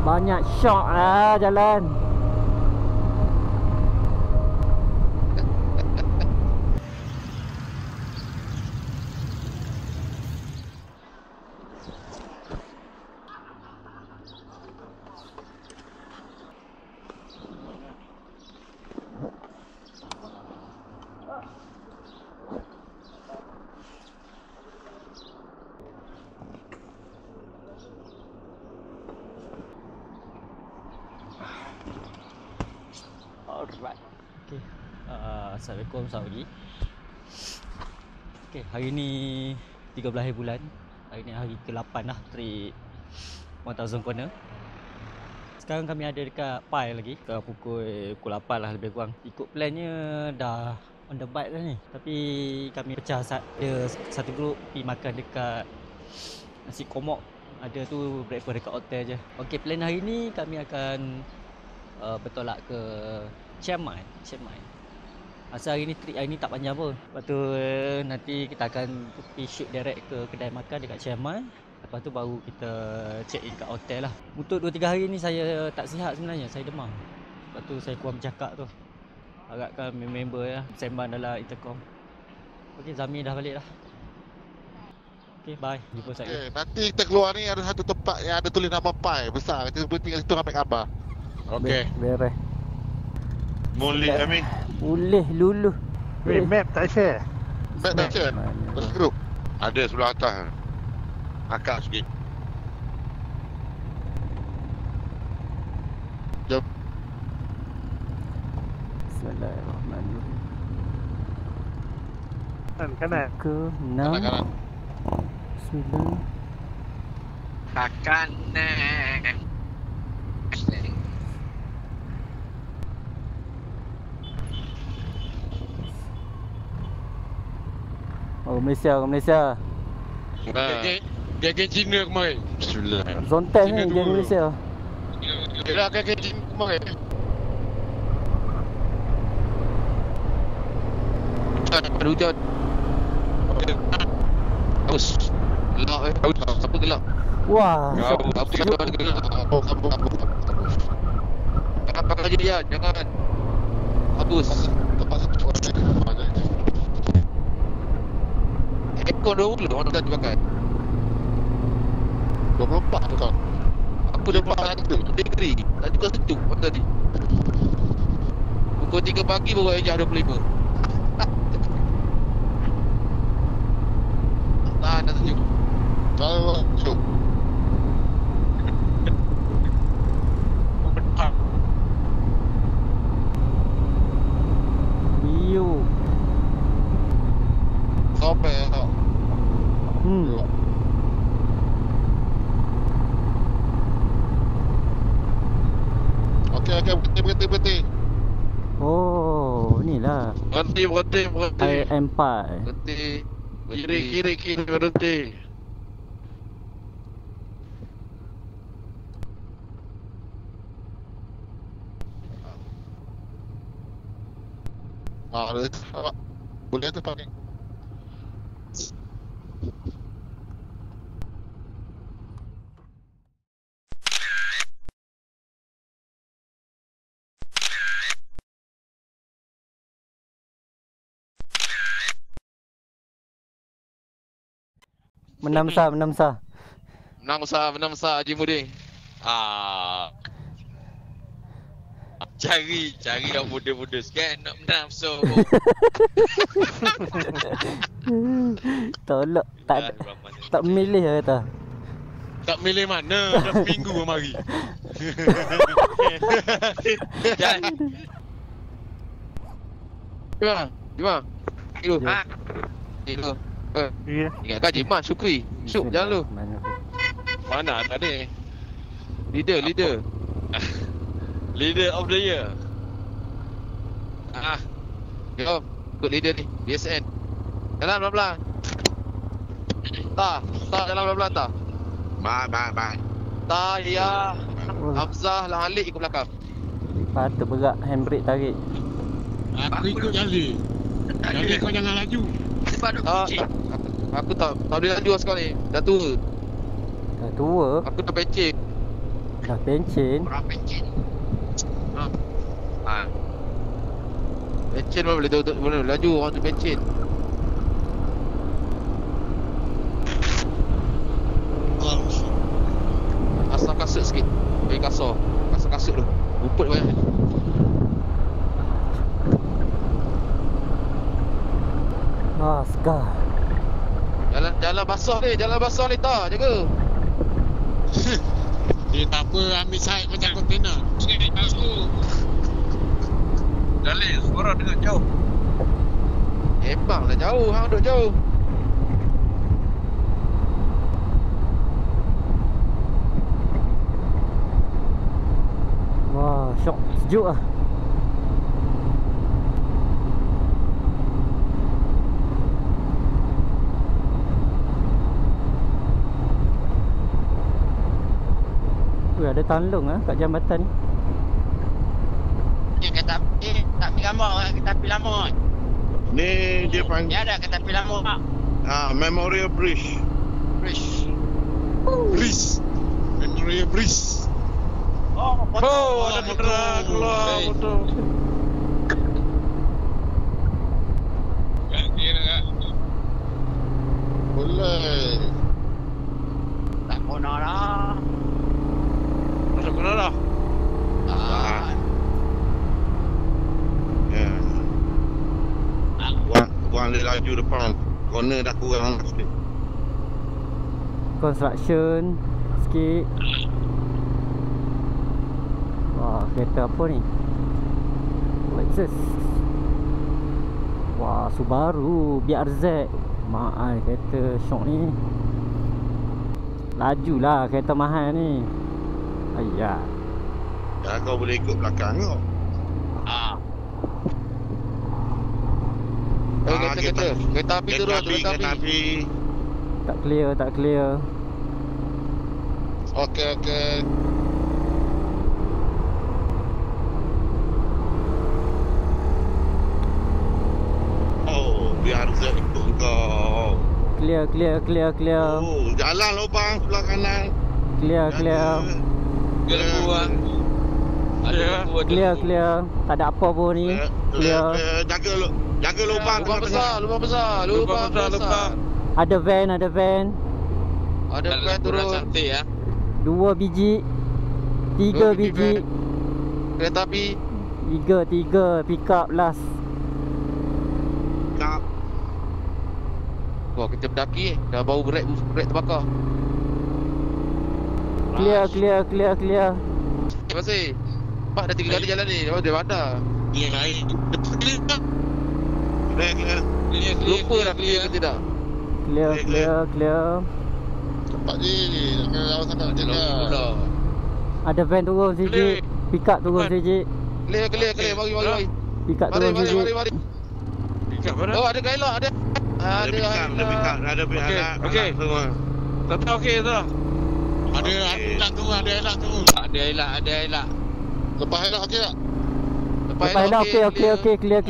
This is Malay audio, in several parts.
Banyak shock lah jalan. Alright. Okay. Assalamualaikum, selamat pagi. Okay, hari ni 13 bulan. Hari ni hari ke-8 lah trip 1000 corner. Sekarang kami ada dekat Pai lagi. Sekarang pukul 8 lah lebih kurang. Ikut plannya dah on the bike dah ni. Tapi kami pecah ada satu grup pergi makan dekat nasi komok. Ada tu breakfast dekat hotel je. Okay, plan hari ni kami akan bertolak ke Chiang Mai. Asal hari ni trip hari ni tak panjang pun. Lepas tu nanti kita akan pergi shoot direct ke kedai makan dekat Chiang Mai. Lepas tu baru kita check in kat hotel lah. Untuk 2-3 hari ni saya tak sihat sebenarnya, saya demam. Lepas tu saya kurang bercakap tu. Harapkan member ya sembang dalam intercom. Okey, Zami dah balik dah. Okey, bye. Jumpa sekali. Nanti kita keluar ni ada satu tempat yang ada tulis nama Pai besar. Kita berhenti kat situ ambil gambar. Okey. Beres. Boleh kami. Boleh luluh. Weh, map tak share. Map tak share. Dalam grup. Ada sebelah atas. Akak sikit. Jom. Bismillahirrahmanirrahim. Kanan. Ke 6. Kanan. Bismillah. Kanan. Orang Malaysia. Geng Cina kemarin. Bismillah. Zontes ni geng Malaysia. Yelah geng Cina kemarin. Hujan. Haus. Gelap haus. Apa gelap? Wah. Apa gelap? Jangan pakai dia, jangan. Habis. Ekor 20 orang dah dipakai. 24 tu kan. Aku dah pakai degree. Tak juga sejuk tadi. Pukul 3 pagi baru ejah 25. Tahan dah sejuk. Kalau sejuk. Biu. Sampai tak. Okey, berhenti. Oh, inilah. Berhenti. IM4. Berhenti. Kiri berhenti. Boleh tu pakai. Menam sah. Menang besar Haji Mudin. Cari yang muda-muda sikit nak menang so. Tolak tak milih lah kata. Tak milih mana, dah minggu mari. Gimana? Itu. Itu. Ya. Ingat kan Jimat Syukri. Syuk jangan lu. Mana tadi? Leader. Leader of the year. Jom, ikut leader ni, BSN. Jalan pelan-pelan. Jalan pelan-pelan tak? Bye. Ya. Hamzah lah Alik ikut belakang. Patut berat handbrake tarik. Aku ikut Jali. Jali kau jangan laju. Aku tak dia laju sekali. Dah tua. Dah tua. Aku dah pecik. Dah pencin. Berapa pencin? Ha. Pencin pun boleh laju orang tu pencin. Asam kasut sikit. Bagi kasar. Asam kasut tu. Rumput banyak. Skar. Jalan basah ni tak, jaga. Dia tak apa, ambil side macam kontainer. Sini, aku. Jalil, suara dengar jauh. Empang dah jauh, hang duduk jauh. Wah, syok. Sejuk lah. Ada tanlung kat jambatan ni. Ni kereta api, tak api gambar, kereta api lama. Ni dia panggil Ni ada kereta api lama. Memorial Bridge. Bridge. Memorial Bridge. Oh, Oh, ada motor keluar motor. Kat kira kat. Boleh. tak kena lah. Masuk kena dah. Ya. Buang dia laju depan. Corner dah kurang sikit. Construction sikit. Wah, kereta apa ni? Lexus. Wah, Subaru BRZ. Mahal kereta syok ni. Lajulah kereta mahal ni. Ayah. Ya, kau boleh ikut belakang kau. Kereta api turun, kereta api. Tak clear. Okey. Oh, biar saya ikut kau. Clear. Oh, jalan lubang sebelah kanan. Clear. Gelbu ah. Ada. Clear. Tak ada apa pun ni. Clear. Jaga lubang Lubang besar. Ada van. Ada van turun. Cantik ya. 2 biji. 3 biji. Kereta api. 3 pick up last. Kap. Wah, kita berdaki dah bau brek terbakar. Clear. Terima kasih. Pak dah 3 kali jalan ni. Dia mana? Dia air. Clear. Lupa dah clear ke tidak? Clear. Cepat je. Jangan lama sangat nak jaga. Ada van turun sikit. Pick up turun sikit. Clear. Mari. Pick up turun sikit. Mari. Oh, ada Gailok, ada. Ada pick up. Okey. Semua. Tak okey dah. Ada elak tu. Ada elak. Lepas elok okey tak? Lepas elok okey. Clear.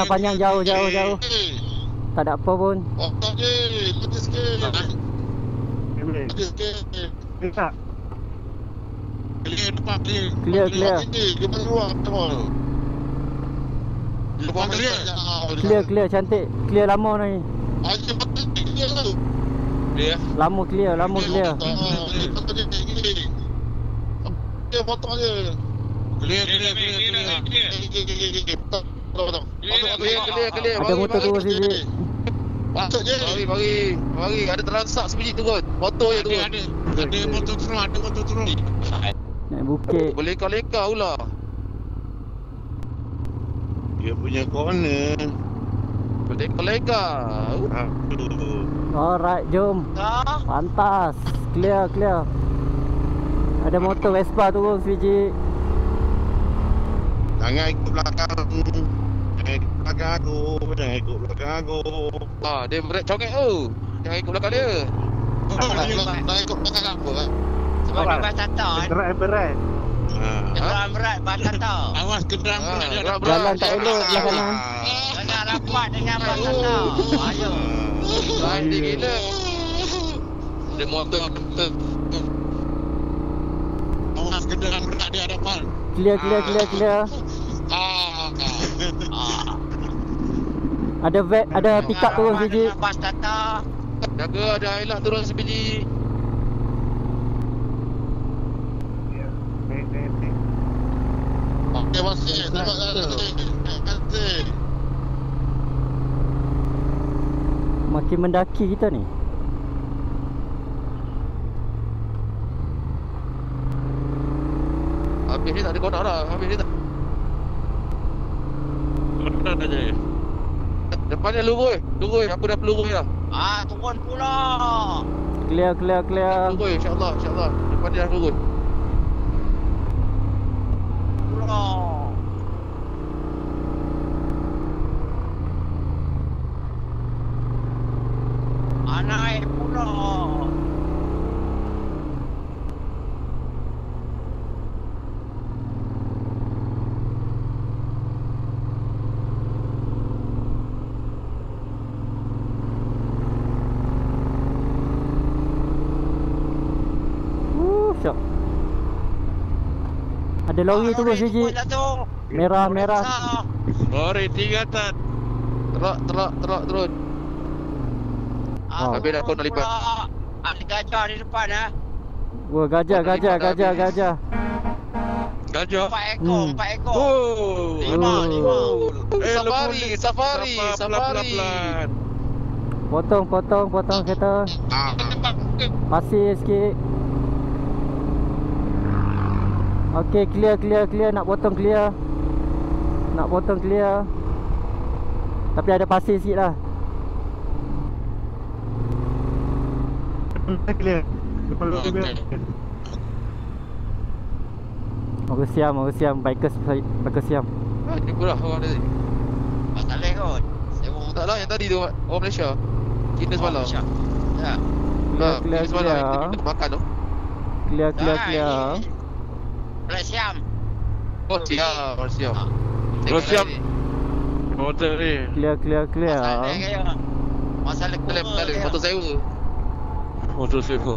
Panjang jauh. Tak ada apa pun. Okey je. Letih sikit. Boleh. Letih sikit. Tak. Clear depan clear. Clear. Dia bagi luar semua. Depan clear. Clear cantik. Clear lama ni. Aje betul clear tu. Dia. Lama clear. Dia potong je. Clear. Clear. Ada motor turun sikit. Masuk je. Mari. Ada transak sebiji turun. Motor je turun. Ada motor turun. Naik bukit. Boleh leka pula. Dia punya corner. Boleh leka. Alright, jom. Pantas. Clear. Ada motor Vespa turun sikit. Jangan ikut belakang. Jangan ikut belakang aku. Dia brek congek tu. Jangan ikut belakang dia. Nak ikut belakang apa kan? Sebab dia bas tata kan. Berat. Kenderaan berat bas tata. Awas kenderaan berat dia ada. Jalan tak elok belah kanan. Jangan rapat dengan bas tata. Ayo. Banding gila. Dia motor. kenderaan berat di hadapan. Clear. Ada pick up turun biji. Bas Tata. Jaga ada Highlight turun sebiji. Okey, masih. Terima kasih. Makin mendaki kita ni. Habis ni tak ada konak dah. Habis ni tak. Mana aja. Depannya lurus. Aku dah pelurus dah. Turun pula. Clear. Lurus insya-Allah. Depan dia dah lurus. Pula. Naik pula. Syok. Ada lori turun biji. Merah. Lori 3 tan. Terak turun. Habis dah kau nak lipat. Ada gajah di depan Wah, gajah. Gajah. 4 ekor. Oh. 5. Safari. Pelan-pelan. Potong kereta. Pasir sikit. Okey, clear. Nak potong clear. Tapi ada pasir sikit lah. Clear. Depan lori dia. Mau siam. Biker siam. Jumpa lah orang tadi. Masalah kot. Tak lah yang tadi tu orang Malaysia. Kita semalam. Ya. Clear. Kita makan tu. Clear. Boleh siam. Oh siap. Siap. Motor ni. Clear. Masalah Masalah motor sewa. Motor sewa.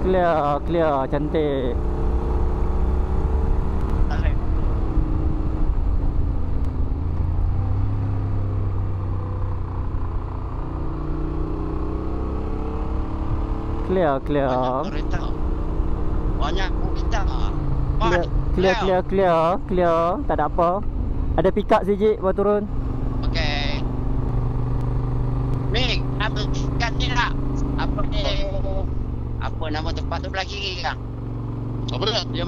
Clear. Clear, cantik. Clear. Banyak kereta. Clear. Tak ada apa. Ada pick up sikit baru turun. Okey. Mik, apa kat ni tak? Apa nama tempat tu belah kiri kan? Apa dia? Dia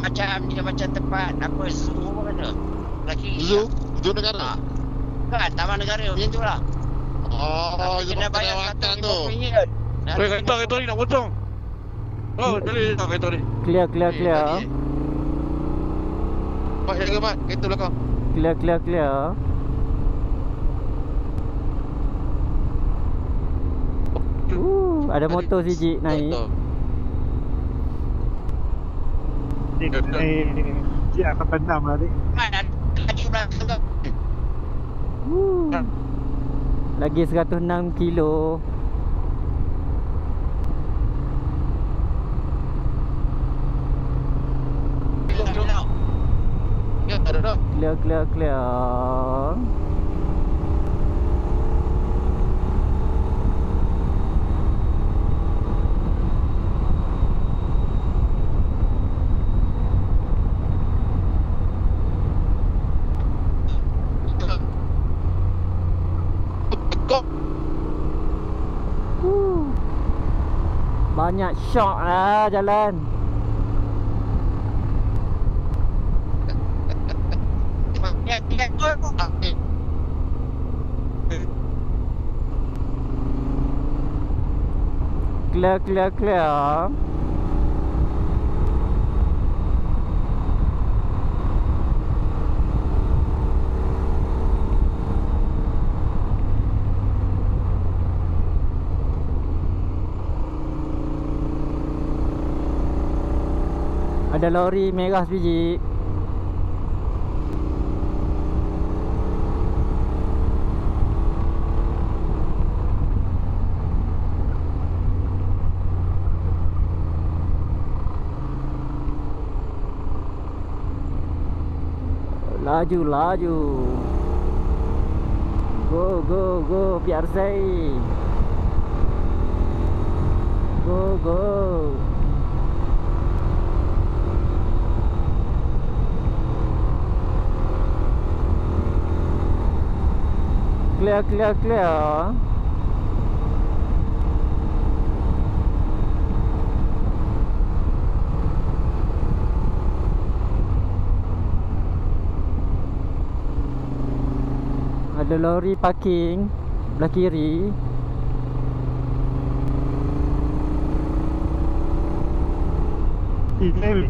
macam tempat apa zoo mana? Belah kiri. Zoo negara. Kan Taman Negara macam tu lah. Oh, itu kena bayar perawatan tu. RM150. Kereta ni nak potong. Oh, boleh tak kereta ni? Clear. Mat jaga Mat. Kereta belakang. Clear. Ada motor sikit naik. Dia akan pendam lah ni. Mana lagi belakang tu. Lagi 106 kilo. Ya, ada dah. Clear. Banyak shock lah jalan. Clear. Ada lori merah sebiji. Laju, laju. Go, go, go, PRZ. Go, go. Clear, clear, clear. Ada lori parking belah kiri. Ini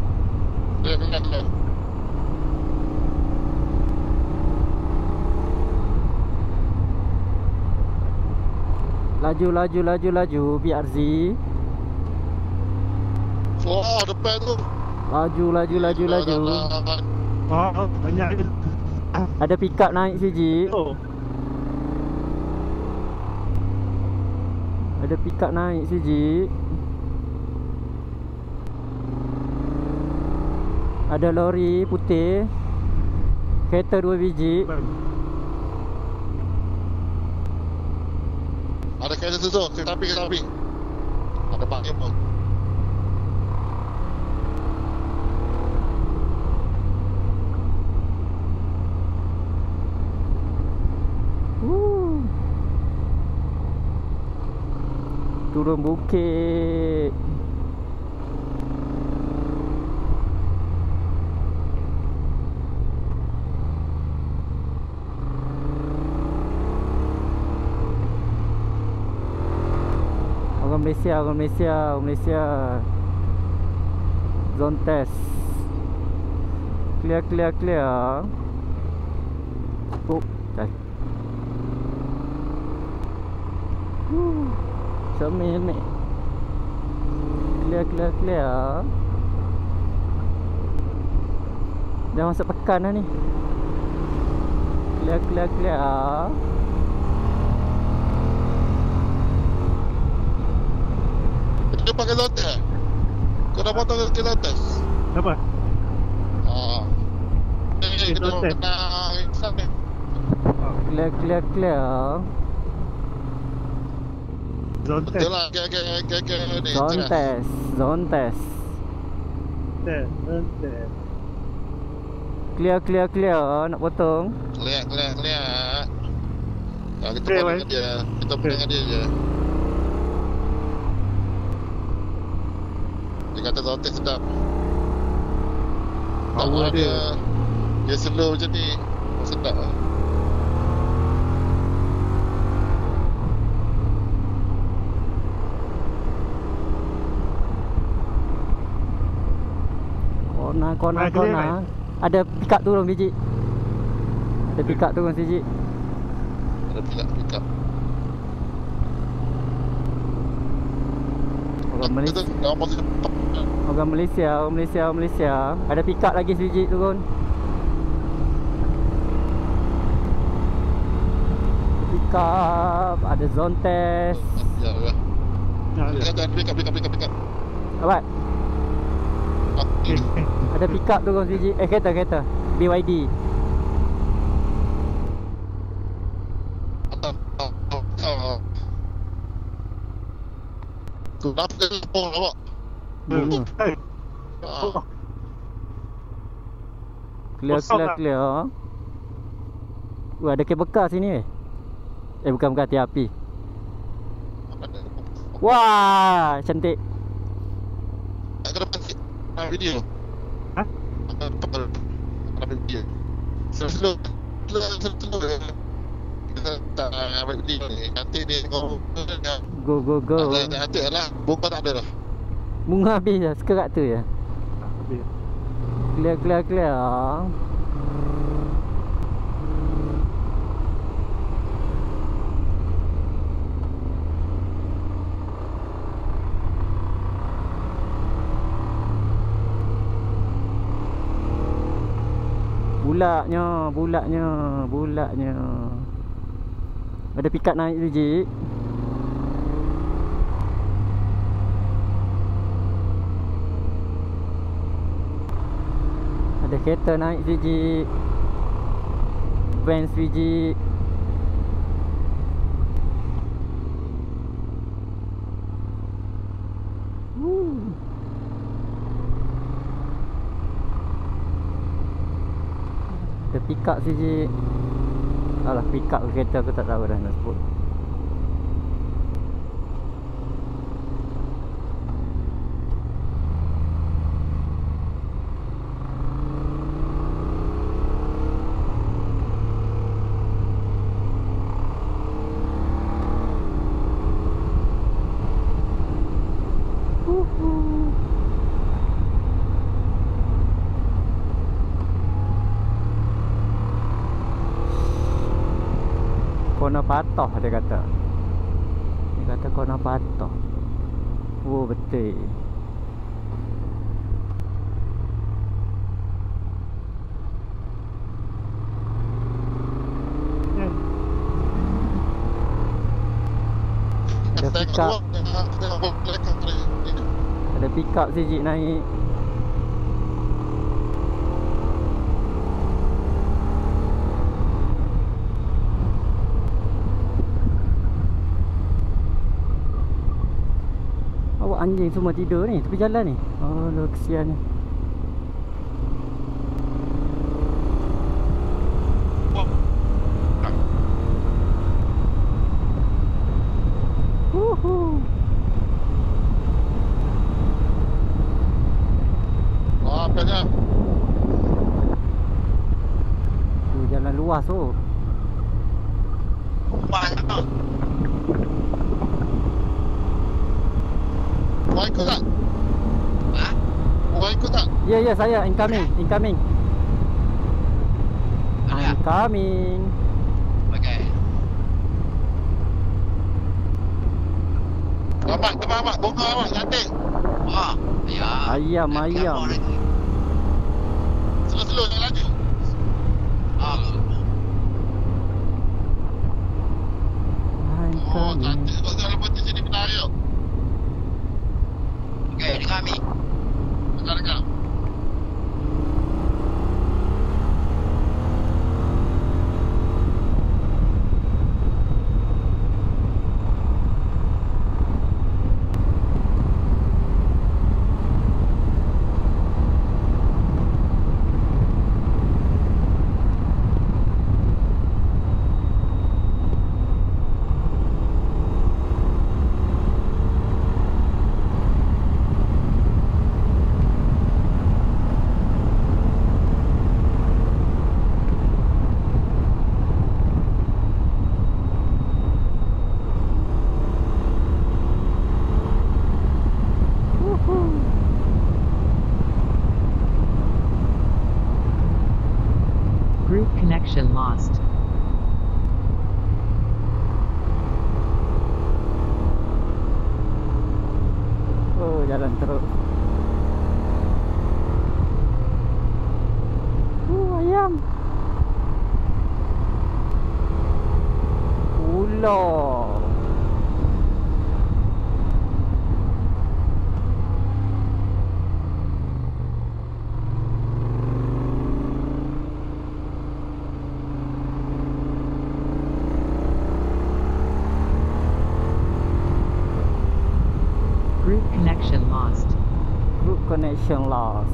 Laju, laju, laju, laju PRZ. Oh, depan tu. Laju, laju, laju, laju. oh, banyak je. Ada pick up naik siji. Oh, Ada pick up naik siji. Ada lori putih. Kereta 2 biji. Ada kereta tu, kereta api. Ada Pak Im pun. Turun bukit. Orang Malaysia. Zone test. Clear. Oh, dah. Helmet. Clear. Dah masuk pekan dah ni. Clear. Dia pakai zontes. Kau dah potong ke zontes? apa? Kita zontes. kena insan ni. Clear. Zone Betul test. lah, ke ni. Zone test. Zone test. Clear. Nak potong. Clear. Kita Okay, potong dengan dia. Kita potong dengan dia je. Dia kata zontes sedap. Power dia. Dia slow macam ni. Sedap lah. Kona. Ada pick up turun biji. Ada pick up turun siji. Ada pick up. Orang Malaysia. Ada pick up lagi siji turun. Pick up, ada zone test. Ya. Ya. Jangan pick up. Apa? Ada pick up turun siji. Kereta. BYD. Kenapa dia lapor awak? Clear. Wah, ada kabel bekas sini bukan hati api. Wah, cantik. Aku dapat video. Hah? Dapat video. Slow. Kita tak ambil video ni. Nanti dia tengok. Go. Nanti lah. Bunga tak ada lah. Bunga habis dah, sekerat tu je. Clear. Bulatnya. Ada pick up naik siji. Ada kereta naik siji. Vans biji. Ada pick up biji. Alah, pick up kereta aku tak tahu dah nak sebut. Kona patoh dia kata. Dia kata kona patoh. Oh betul. Ada pick up. Ada pick up sikit naik. Anjing semua tidur ni tepi jalan ni. Oh, lo kesian ni. Wah, banyak. Tu jalan luas tu. Wah, ikut tak? Ha? Wah, ikut tak? Ya, ya, saya incoming. Incoming. Okay. Amat, teman amat. Bunga amat, cantik. Wah, ya. Ayam. Slow-slow, jangan laju. Oh, cantik sebab jalan putih sini menarik. Okay, dekat kami. Dekat. Group connection lost. Oh, jalan terus. Ayam. Ular. Group connection lost. Group connection lost.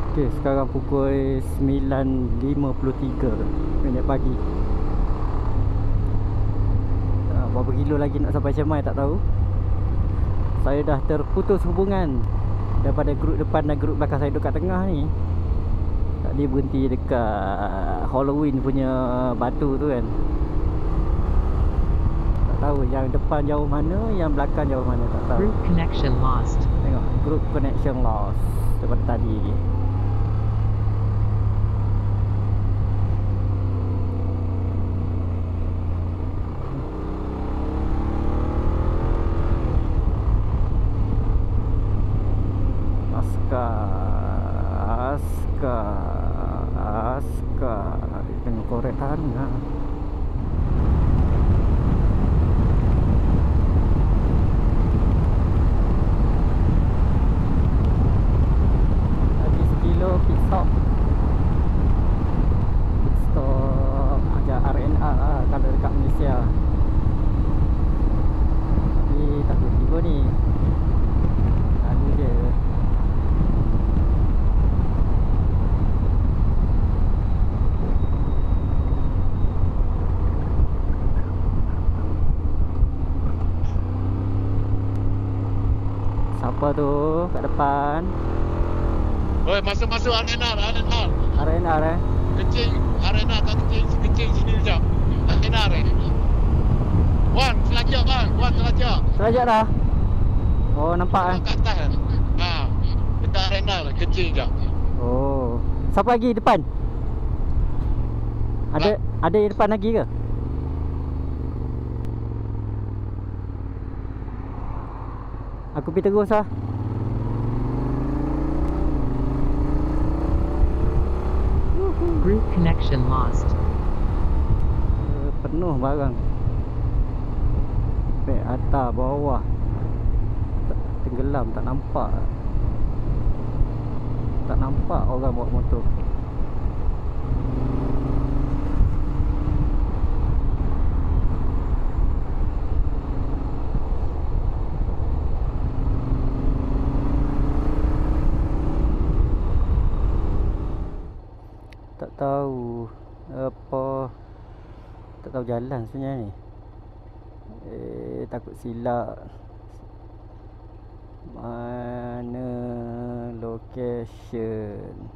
Okay, sekarang pukul 9.53 pagi. Berapa kilo lagi nak sampai Chiang Mai tak tahu. Saya dah terputus hubungan daripada grup depan dan grup belakang saya dekat tengah ni. Tadi berhenti dekat Halloween punya batu tu kan. Tak tahu yang depan jauh mana, yang belakang jauh mana, tak tahu. Group connection lost. Tengok, group connection lost daripada tadi. Aska tengok korek tanah. tu kat depan. Oi, masuk arena. Arena eh. Kecil, arena tak kecil sini sekejap. Arena ni. Wan, selajak bang. Selajak dah. Oh, nampak Kat atas kan. Dekat arena lah, kecil sekejap. Oh. Siapa lagi depan? Ada di depan lagi ke? Aku pergi terus lah. Group connection lost. Penuh barang. Sampai atas bawah. Tenggelam, tak nampak. Tak nampak orang bawa motor. Tak tahu apa, tak tahu jalan sebenarnya ni. Takut silap. Mana location?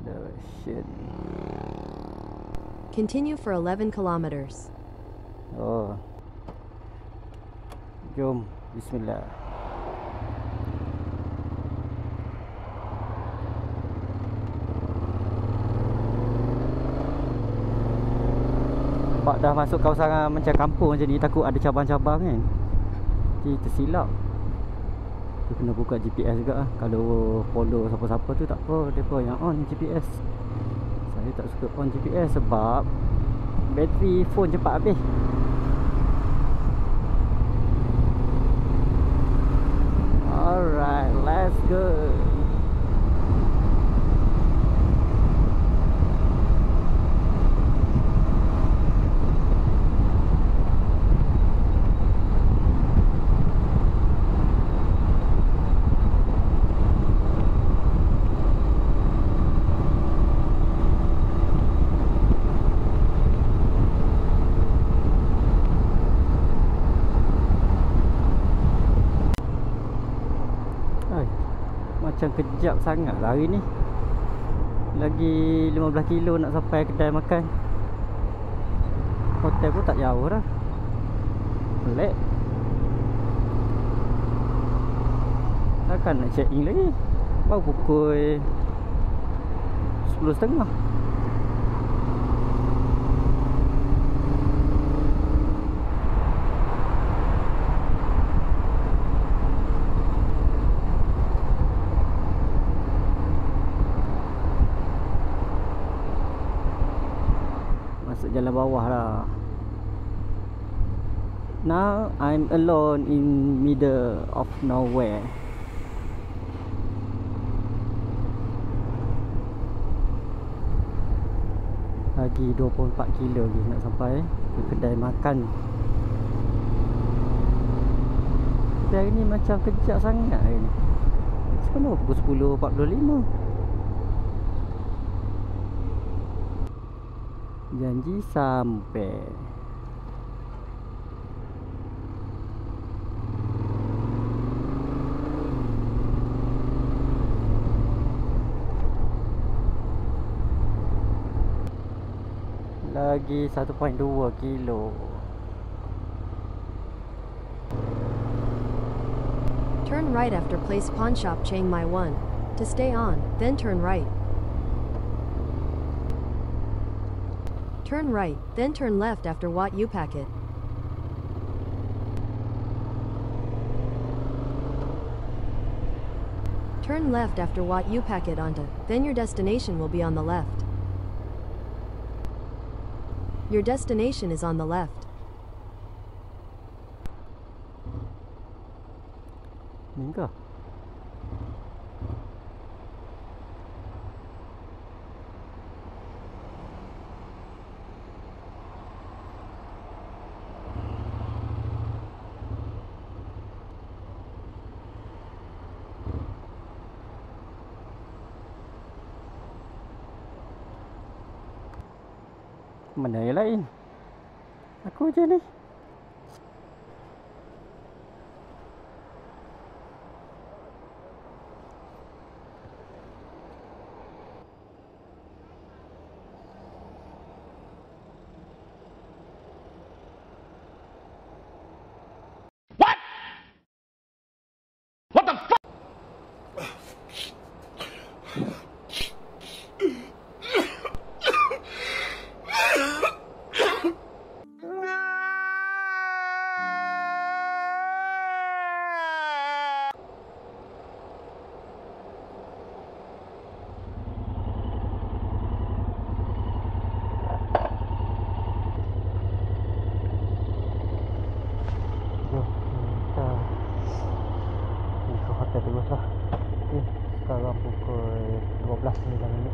Direction. Continue for 11 kilometers. Oh. Jom, bismillah. Sebab dah masuk kawasan macam kampung macam ni, takut ada cabang-cabang kan. Nanti tersilap. Tu kena buka GPS juga lah. Kalau follow siapa-siapa tu tak apa, mereka yang on GPS. Saya tak suka on GPS sebab bateri phone cepat habis. Alright, let's go. Macam kejap sangat lah hari ni. Lagi 15 kilo nak sampai kedai makan. Hotel pun tak jauh dah. Pelik. Takkan nak check in lagi. Baru pukul 10.30. Jalan bawah lah. Now I'm alone in middle of nowhere. Lagi 24 kilo lagi nak sampai ke kedai makan. Tapi hari ni macam kejap sangat hari ni. Sekarang pukul 10.45. Janji sampai. Lagi 1.2 kilo. Turn right after Place Pawn Shop Chiang Mai 1. To stay on, then turn right. Turn right, then turn left after Wat U Packet. Turn left after Wat U Packet onto, then your destination will be on the left. Your destination is on the left. Minggu. Mana yang lain? Aku je ni. 15-9 minit.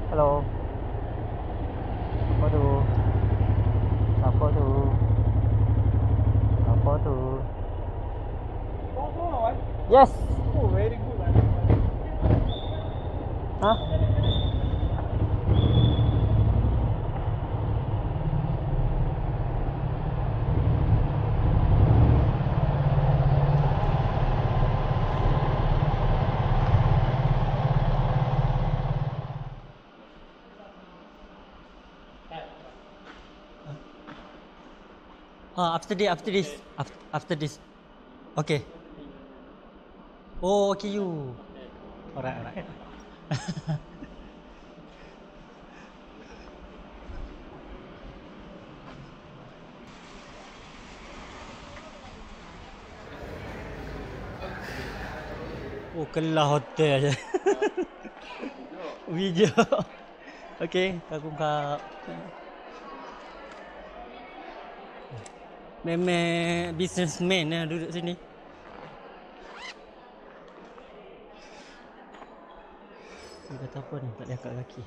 Hello. Apa tu? Apa tu? Apa tu? Yes. Oh, very good. Hah? After this. Okay. Oh, okay you. Alright. Oh, kelah hotel je. Video. Okay, kagum. Memang businessman lah duduk sini. Dia kata apa ni? Tak ada kat kaki.